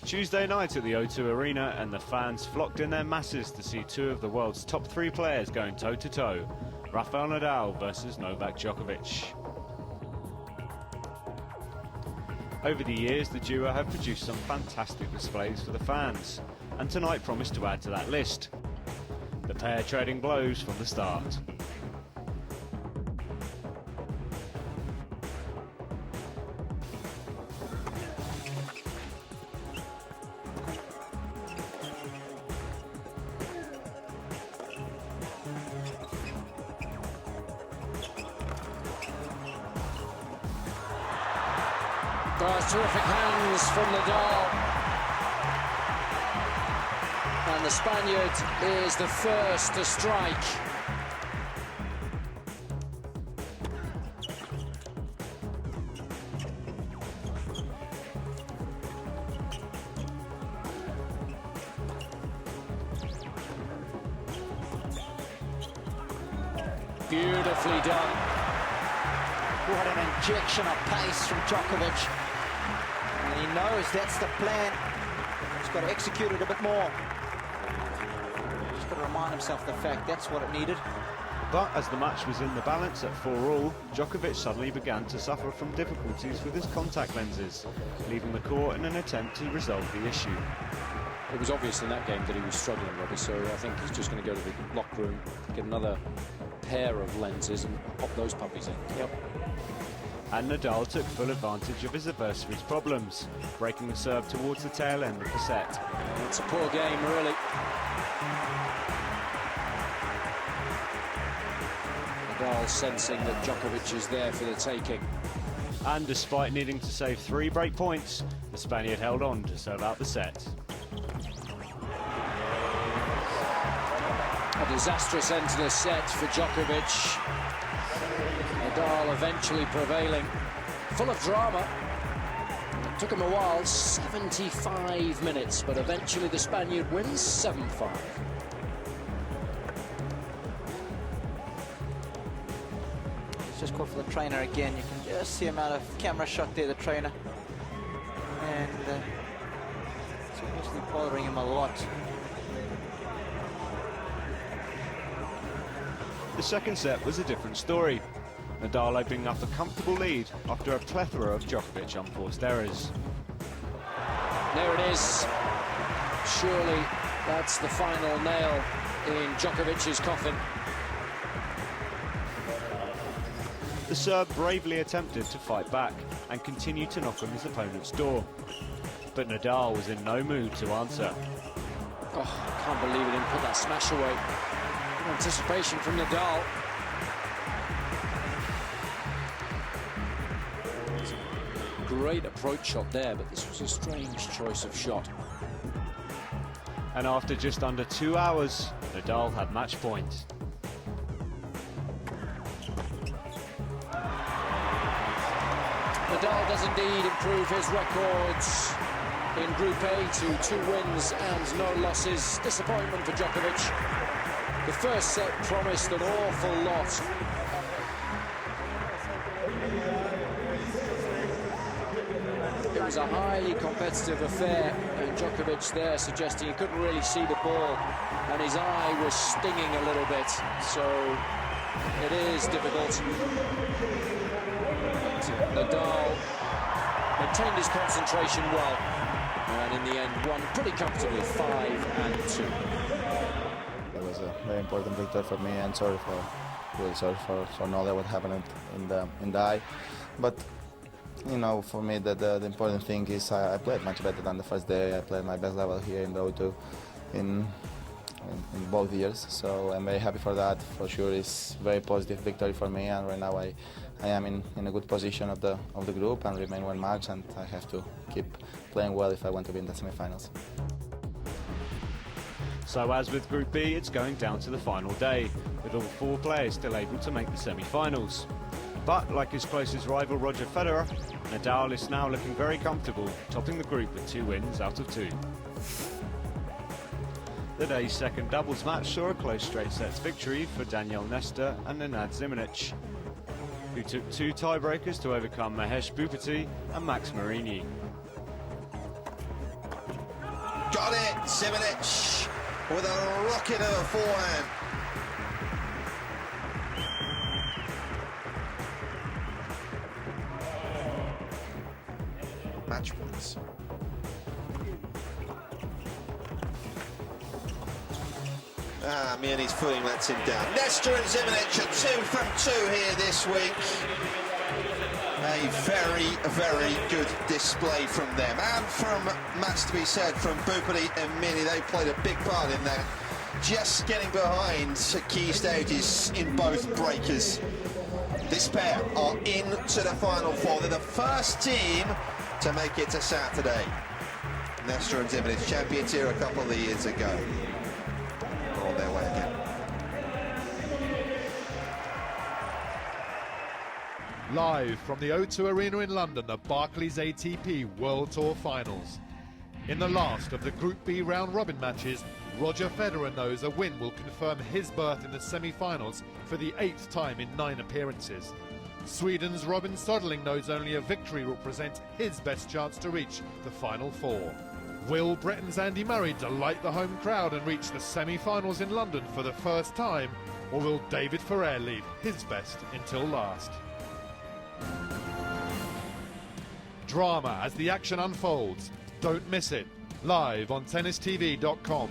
Tuesday night at the O2 Arena, and the fans flocked in their masses to see two of the world's top three players going toe-to-toe. Rafael Nadal versus Novak Djokovic. Over the years, the duo have produced some fantastic displays for the fans, and tonight promised to add to that list. The pair trading blows from the start. Terrific hands from Nadal, and the Spaniard is the first to strike. Beautifully done. What an injection of pace from Djokovic. And he knows that's the plan. He's got to execute it a bit more. He's got to remind himself the fact that's what it needed. But as the match was in the balance at 4-all, Djokovic suddenly began to suffer from difficulties with his contact lenses, leaving the court in an attempt to resolve the issue. It was obvious in that game that he was struggling, Robbie, so I think he's just going to go to the locker room, get another pair of lenses and pop those puppies in. Yep. And Nadal took full advantage of his adversary's problems, breaking the serve towards the tail end of the set. It's a poor game, really. Nadal sensing that Djokovic is there for the taking. And despite needing to save 3 break points, the Spaniard held on to serve out the set. A disastrous end to the set for Djokovic. Nadal eventually prevailing. Full of drama. It took him a while, 75 minutes, but eventually the Spaniard wins 7-5. He's just called for the trainer again. You can just see him out of camera shot there, the trainer. And it's obviously bothering him a lot. The second set was a different story. Nadal opening up a comfortable lead after a plethora of Djokovic unforced errors. There it is. Surely that's the final nail in Djokovic's coffin. The Serb bravely attempted to fight back and continued to knock on his opponent's door. But Nadal was in no mood to answer. Oh, I can't believe he didn't put that smash away. Anticipation from Nadal. Great approach shot there, but this was a strange choice of shot. And after just under 2 hours, Nadal had match point. Nadal does indeed improve his records in Group A to 2 wins and no losses. Disappointment for Djokovic. The first set promised an awful lot. It was a highly competitive affair, and Djokovic there suggesting he couldn't really see the ball, and his eye was stinging a little bit, so it is difficult. But Nadal maintained his concentration well, and in the end won pretty comfortably, 5-2. It was a very important victory for me, and really sorry for knowing what happened in the eye. But you know, for me, the important thing is I played much better than the first day. I played my best level here in the O2 in both years, so I'm very happy for that. For sure, it's a very positive victory for me, and right now I am in a good position of the group and remain 1 match, and I have to keep playing well if I want to be in the semi-finals. So as with Group B, it's going down to the final day, with all 4 players still able to make the semi-finals. But like his closest rival Roger Federer, Nadal is now looking very comfortable, topping the group with 2 wins out of 2. The day's second doubles match saw a close straight sets victory for Nestor and Zimonjic, who took 2 tiebreakers to overcome Bhupathi and Mirnyi. got it. Zimonjic with a rocket of a forehand. Match points. Mirnyi's footing lets him down. Nestor and Zimonjic are 2 from 2 here this week. A very, very good display from them. And from, much to be said, from Bhupathi and Mirnyi. They played a big part in that. Just getting behind at key stages in both breakers. This pair are into the Final Four. They're the first team to make it to Saturday. Nestor and Zimonjic, champions here a couple of years ago. On their way again. Live from the O2 Arena in London, the Barclays ATP World Tour Finals. In the last of the Group B round-robin matches, Roger Federer knows a win will confirm his berth in the semi-finals for the 8th time in 9 appearances. Sweden's Robin Soderling knows only a victory will present his best chance to reach the Final Four. Will Britain's Andy Murray delight the home crowd and reach the semi-finals in London for the first time, or will David Ferrer leave his best until last? Drama as the action unfolds. Don't miss it. Live on tennistv.com.